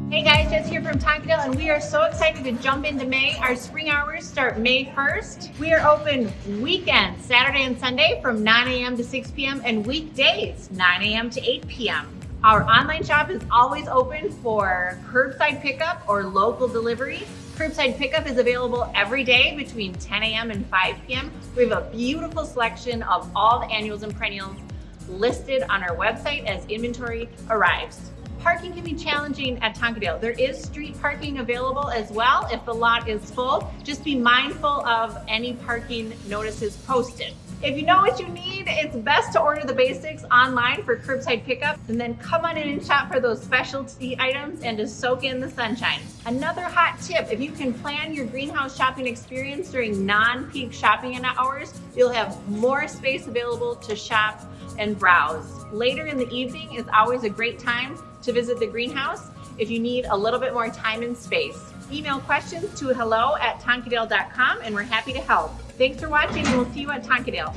Hey guys, Jess here from Tonkadale, and we are so excited to jump into May. Our spring hours start May 1st. We are open weekends, Saturday and Sunday from 9 a.m. to 6 p.m. and weekdays, 9 a.m. to 8 p.m. Our online shop is always open for curbside pickup or local delivery. Curbside pickup is available every day between 10 a.m. and 5 p.m. We have a beautiful selection of all the annuals and perennials listed on our website as inventory arrives. Parking can be challenging at Tonkadale. There is street parking available as well if the lot is full. Just be mindful of any parking notices posted. If you know what you need, it's best to order the basics online for curbside pickup and then come on in and shop for those specialty items and to soak in the sunshine. Another hot tip, if you can plan your greenhouse shopping experience during non-peak shopping hours, you'll have more space available to shop and browse. Later in the evening is always a great time to visit the greenhouse if you need a little bit more time and space. Email questions to hello@tonkadale.com and we're happy to help. Thanks for watching, and we'll see you at Tonkadale.